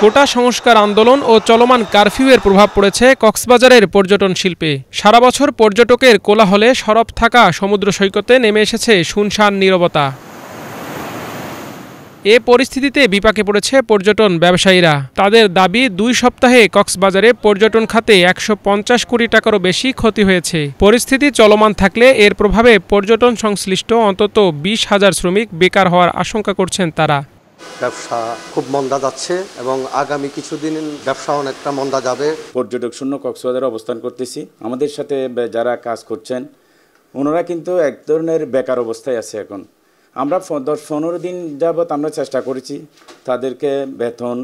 কোটা সংস্কার আন্দোলন ও চলমান কারফিউয়ের প্রভাব পড়েছে কক্সবাজারের পর্যটন শিল্পে। সারা বছর পর্যটকের কোলাহলে সরব থাকা সমুদ্র সৈকতে নেমে এসেছে শুনশান নীরবতা। এ পরিস্থিতিতে বিপাকে পড়েছে পর্যটন ব্যবসায়ীরা। তাদের দাবি ২ সপ্তাহে কক্সবাজারে পর্যটন খাতে ১৫০ কোটি টাকারও বেশি ক্ষতি হয়েছে। পরিস্থিতি চলমান থাকলে এর প্রভাবে পর্যটন সংশ্লিষ্ট অন্তত ২০,০০০ শ্রমিক বেকার হওয়ার আশঙ্কা করছেন তারা। ব্যবসা খুব মন্দা যাচ্ছে এবং আগামী কিছুদিন ব্যবসা অনেকটা মন্দা যাবে। পর্যটক শূন্য কক্সবাজারে অবস্থান করতেছি। আমাদের সাথে যারা কাজ করছেন ওনারা কিন্তু এক ধরনের বেকার অবস্থায় আছে। এখন আমরা ১৫ দিন যাবৎ আমরা চেষ্টা করেছি তাদেরকে বেতন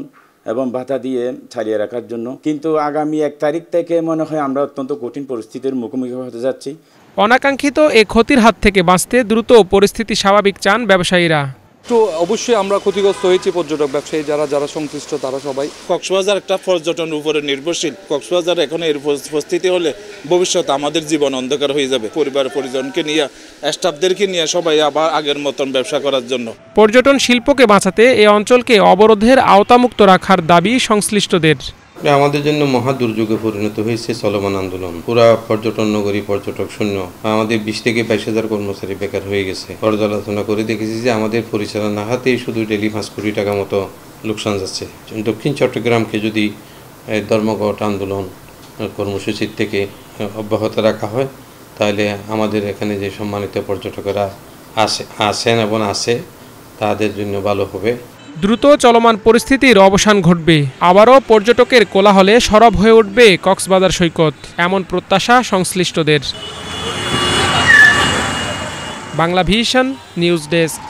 এবং ভাতা দিয়ে চালিয়ে রাখার জন্য, কিন্তু আগামী ১ তারিখ থেকে মনে হয় আমরা অত্যন্ত কঠিন পরিস্থিতির মুখোমুখি হতে যাচ্ছি। অনাকাঙ্ক্ষিত এ ক্ষতির হাত থেকে বাঁচতে দ্রুত পরিস্থিতি স্বাভাবিক চান ব্যবসায়ীরা। তো অবশ্যই আমরা ক্ষতিগ্রস্ত হয়েছি, পর্যটক ব্যবসায়ী যারা সংশ্লিষ্ট তারা সবাই। কক্সবাজার একটা পর্যটনের উপরে নির্ভরশীল। কক্সবাজার এখন এর উপস্থিতি হলে ভবিষ্যতে আমাদের জীবন অন্ধকার হয়ে যাবে। পরিবার পরিজনকে নিয়ে, স্টাফদেরকে নিয়ে সবাই আবার আগের মতন ব্যবসা করার জন্য। পর্যটন শিল্পকে বাঁচাতে এ অঞ্চলকে অবরোধের আওতামুক্ত রাখার দাবি সংশ্লিষ্টদের। আমাদের জন্য মহা দুর্যোগে পরিণত হয়েছে চলমান আন্দোলন। পুরা পর্যটন নগরী পর্যটক শূন্য। আমাদের ২০ থেকে ২২,০০০ কর্মচারী বেকার হয়ে গেছে। পর্যালোচনা করে দেখেছি যে আমাদের পরিচালনা হাতেই শুধু ডেলি ৫ কোটি টাকা মতো লোকসান যাচ্ছে। দক্ষিণ চট্টগ্রামকে যদি ধর্মঘট আন্দোলন কর্মসূচির থেকে অব্যাহত রাখা হয় তাহলে আমাদের এখানে যে সম্মানিত পর্যটকেরা আসেন এবং আছে তাদের জন্য ভালো হবে। দ্রুত চলমান পরিস্থিতির অবসান ঘটবে, আবারও পর্যটকের কোলাহলে সরব হয়ে উঠবে কক্সবাজার সৈকত, এমন প্রত্যাশা সংশ্লিষ্টদের। Bangla vision news desk.